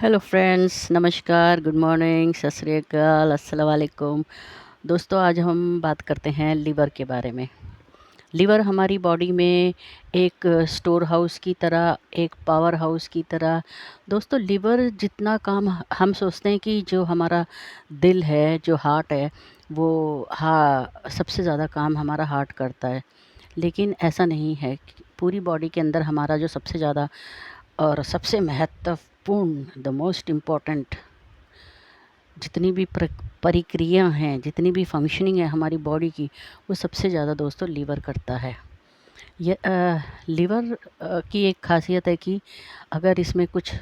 Hello friends, नमस्कार, good morning, सत श्री अकाल, अस्सलाम वालेकुम। दोस्तों, आज हम बात करते हैं लीवर के बारे में। लीवर हमारी बॉडी में एक स्टोर हाउस की तरह, एक पावर हाउस की तरह। दोस्तों, लीवर जितना काम हम सोचते हैं कि जो हमारा दिल है, जो हार्ट है, वो सबसे ज़्यादा काम हमारा हार्ट करता है। लेकिन ऐसा नहीं है। पूरी बॉडी के अंदर हमारा जो सबसे ज़्यादा और सबसे महत्वपूर्ण, द मोस्ट इम्पॉर्टेंट जितनी भी प्रक्रिया हैं, जितनी भी फंक्शनिंग है हमारी बॉडी की, वो सबसे ज़्यादा दोस्तों लीवर करता है। ये लीवर की एक खासियत है कि अगर इसमें कुछ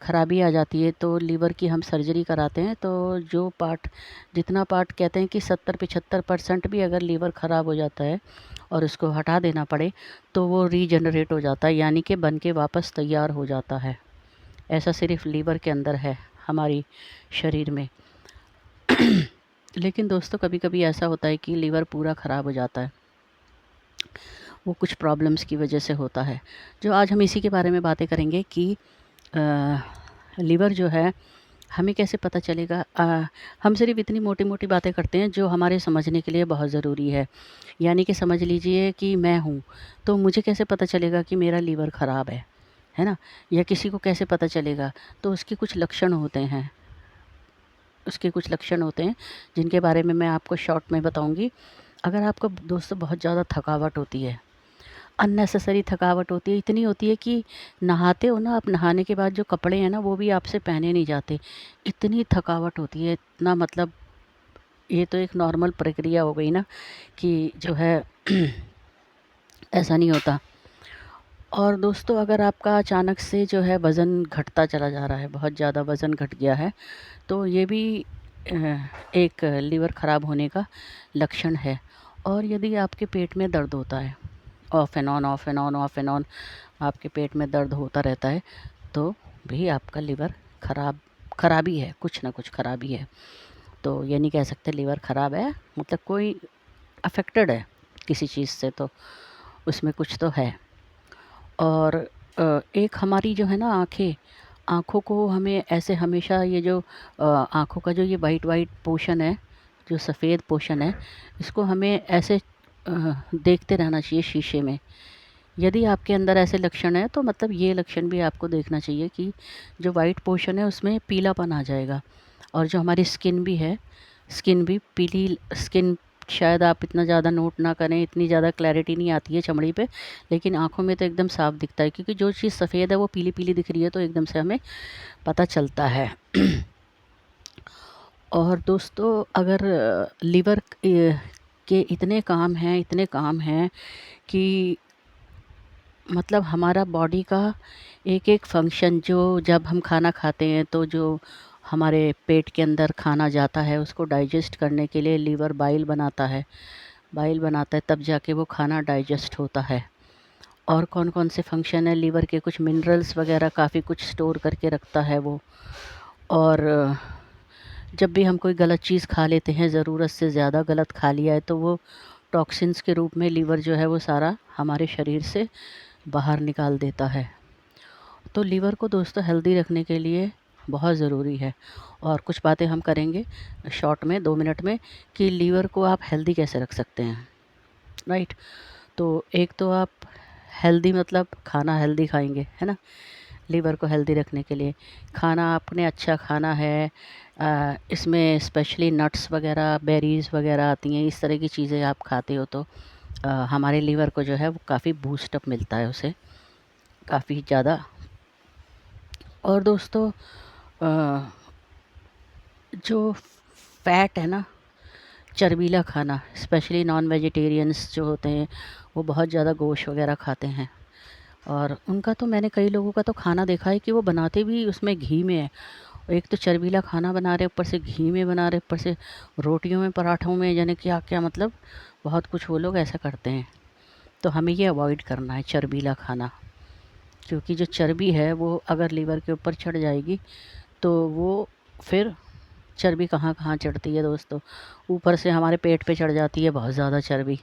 खराबी आ जाती है तो लीवर की हम सर्जरी कराते हैं। तो जो पार्ट, जितना पार्ट कहते हैं कि 70-75% भी अगर लीवर ख़राब हो जाता है और उसको हटा देना पड़े तो वो रीजनरेट हो जाता है, यानी कि बन के वापस तैयार हो जाता है। ऐसा सिर्फ लीवर के अंदर है हमारी शरीर में। लेकिन दोस्तों, कभी कभी ऐसा होता है कि लीवर पूरा ख़राब हो जाता है। वो कुछ प्रॉब्लम्स की वजह से होता है, जो आज हम इसी के बारे में बातें करेंगे कि लीवर जो है हमें कैसे पता चलेगा। हम सिर्फ इतनी मोटी मोटी बातें करते हैं जो हमारे समझने के लिए बहुत ज़रूरी है। यानी कि समझ लीजिए कि मैं हूँ, तो मुझे कैसे पता चलेगा कि मेरा लीवर ख़राब है ना? या किसी को कैसे पता चलेगा? तो उसके कुछ लक्षण होते हैं। उसके कुछ लक्षण होते हैं जिनके बारे में मैं आपको शॉर्ट में बताऊंगी। अगर आपको दोस्तों बहुत ज़्यादा थकावट होती है, अननेसेसरी थकावट होती है, इतनी होती है कि नहाते हो ना आप, नहाने के बाद जो कपड़े हैं ना वो भी आपसे पहने नहीं जाते, इतनी थकावट होती है। इतना मतलब ये तो एक नॉर्मल प्रक्रिया हो गई ना कि जो है ऐसा नहीं होता। और दोस्तों, अगर आपका अचानक से जो है वज़न घटता चला जा रहा है, बहुत ज़्यादा वज़न घट गया है, तो ये भी एक लीवर ख़राब होने का लक्षण है। और यदि आपके पेट में दर्द होता है, of and on, of and on, of and on, आपके पेट में दर्द होता रहता है, तो भी आपका लीवर खराबी है, कुछ ना कुछ खराबी है। तो ये नहीं कह सकते लीवर ख़राब है, मतलब कोई अफेक्टेड है किसी चीज़ से, तो उसमें कुछ तो है। और एक हमारी जो है ना आँखें, आँखों को हमें ऐसे हमेशा ये जो आँखों का जो ये वाइट वाइट पोर्शन है, जो सफ़ेद पोर्शन है, इसको हमें ऐसे देखते रहना चाहिए शीशे में। यदि आपके अंदर ऐसे लक्षण हैं तो मतलब ये लक्षण भी आपको देखना चाहिए कि जो वाइट पोर्शन है उसमें पीलापन आ जाएगा। और जो हमारी स्किन भी है, स्किन भी पीली स्किन, शायद आप इतना ज़्यादा नोट ना करें, इतनी ज़्यादा क्लैरिटी नहीं आती है चमड़ी पे, लेकिन आँखों में तो एकदम साफ दिखता है, क्योंकि जो चीज़ सफ़ेद है वो पीली-पीली दिख रही है तो एकदम से हमें पता चलता है। और दोस्तों, अगर लीवर के इतने काम हैं कि मतलब हमारा बॉडी का एक-एक फंक्शन, जो जब हम खाना खाते हैं तो जो हमारे पेट के अंदर खाना जाता है उसको डाइजेस्ट करने के लिए लीवर बाइल बनाता है। बाइल बनाता है तब जाके वो खाना डाइजेस्ट होता है। और कौन-कौन से फंक्शन है लीवर के, कुछ मिनरल्स वगैरह काफ़ी कुछ स्टोर करके रखता है वो। और जब भी हम कोई गलत चीज़ खा लेते हैं, ज़रूरत से ज़्यादा गलत खा लिया है, तो वो टॉक्सिन्स के रूप में लीवर जो है वो सारा हमारे शरीर से बाहर निकाल देता है। तो लीवर को दोस्तों हेल्दी रखने के लिए बहुत ज़रूरी है। और कुछ बातें हम करेंगे शॉर्ट में 2 मिनट में कि लीवर को आप हेल्दी कैसे रख सकते हैं, राइट? तो एक तो आप हेल्दी मतलब खाना हेल्दी खाएँगे, है ना? लीवर को हेल्दी रखने के लिए खाना आपने अच्छा खाना है। इसमें स्पेशली नट्स वगैरह, बेरीज़ वगैरह आती हैं, इस तरह की चीज़ें आप खाते हो तो हमारे लीवर को जो है वो काफ़ी बूस्ट अप मिलता है उसे, काफ़ी ज़्यादा। और दोस्तों, अ, जो फैट है ना, चर्बीला खाना, स्पेशली नॉन वेजिटेरियंस जो होते हैं वो बहुत ज़्यादा गोश्त वगैरह खाते हैं। और उनका तो मैंने कई लोगों का तो खाना देखा है कि वो बनाते भी उसमें घी में है। एक तो चर्बीला खाना बना रहे, ऊपर से घी में बना रहे, ऊपर से रोटियों में, पराठों में, यानी क्या क्या, मतलब बहुत कुछ वो लोग ऐसा करते हैं। तो हमें ये अवॉइड करना है चर्बीला खाना, क्योंकि जो चर्बी है वो अगर लीवर के ऊपर चढ़ जाएगी तो वो फिर चर्बी कहाँ कहाँ चढ़ती है दोस्तों, ऊपर से हमारे पेट पे चढ़ जाती है बहुत ज़्यादा चर्बी,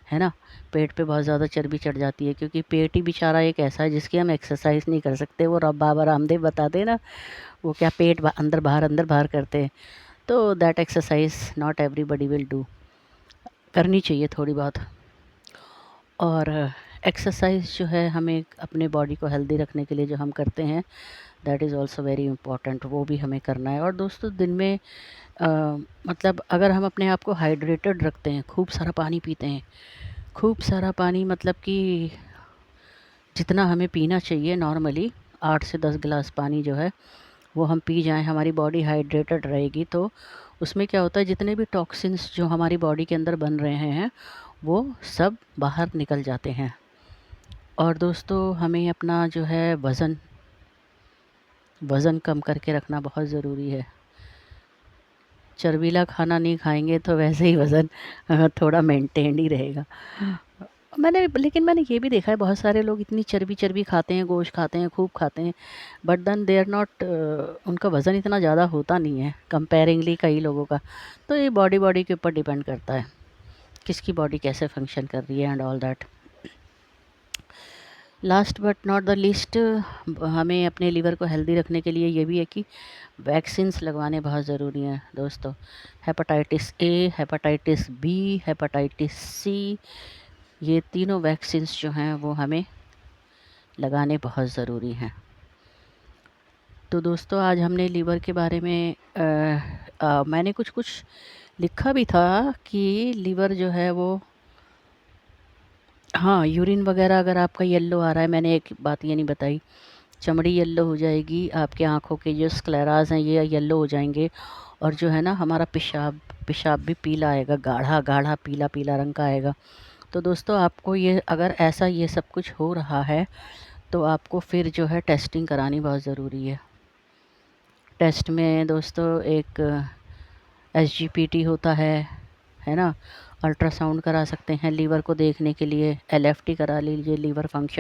है ना। पेट पे बहुत ज़्यादा चर्बी चढ़ जाती है, क्योंकि पेट ही बेचारा एक ऐसा है जिसकी हम एक्सरसाइज नहीं कर सकते। वो बाबा रामदेव बताते हैं ना, वो क्या पेट अंदर बाहर करते हैं। तो that exercise not everybody will do, करनी चाहिए थोड़ी बहुत। और एक्सरसाइज जो है हमें अपने बॉडी को हेल्दी रखने के लिए जो हम करते हैं, that is also very important, वो भी हमें करना है। और दोस्तों दिन में मतलब अगर हम अपने आप को हाइड्रेटेड रखते हैं, खूब सारा पानी पीते हैं, खूब सारा पानी मतलब कि जितना हमें पीना चाहिए नॉर्मली 8 से 10 गिलास पानी जो है वो हम पी जाएं, हमारी बॉडी हाइड्रेटेड रहेगी। तो उसमें क्या होता है, जितने भी टॉक्सिन्स जो हमारी बॉडी के अंदर बन रहे हैं वो सब बाहर निकल जाते हैं। और दोस्तों हमें अपना जो है वज़न कम करके रखना बहुत ज़रूरी है। चर्बीला खाना नहीं खाएंगे तो वैसे ही वज़न थोड़ा मेंटेन ही रहेगा। लेकिन मैंने ये भी देखा है, बहुत सारे लोग इतनी चर्बी खाते हैं, गोश्त खाते हैं, खूब खाते हैं, but then they are not, उनका वज़न इतना ज़्यादा होता नहीं है कंपेयरिंगली कई लोगों का। तो ये बॉडी के ऊपर डिपेंड करता है, किसकी बॉडी कैसे फंक्शन कर रही है and all that. Last but not the least, हमें अपने लीवर को हेल्दी रखने के लिए ये भी है कि वैक्सीन्स लगवाने बहुत ज़रूरी हैं दोस्तों। Hepatitis A, hepatitis B, hepatitis C, ये तीनों वैक्सीन्स जो हैं वो हमें लगाने बहुत ज़रूरी हैं। तो दोस्तों आज हमने लीवर के बारे में मैंने कुछ लिखा भी था कि लीवर जो है वो, हाँ, यूरिन वगैरह अगर आपका येलो आ रहा है, मैंने एक बात ये नहीं बताई, चमड़ी येलो हो जाएगी, आपके आँखों के जो स्क्लेराज हैं ये येलो हो जाएंगे, और जो है ना हमारा पेशाब भी पीला आएगा, गाढ़ा गाढ़ा पीला पीला रंग का आएगा। तो दोस्तों आपको ये, अगर ऐसा ये सब कुछ हो रहा है तो आपको फिर जो है टेस्टिंग करानी बहुत ज़रूरी है। टेस्ट में दोस्तों एक SGPT होता है ना, अल्ट्रासाउंड करा सकते हैं लीवर को देखने के लिए, LFT करा लीजिए लीवर फंक्शन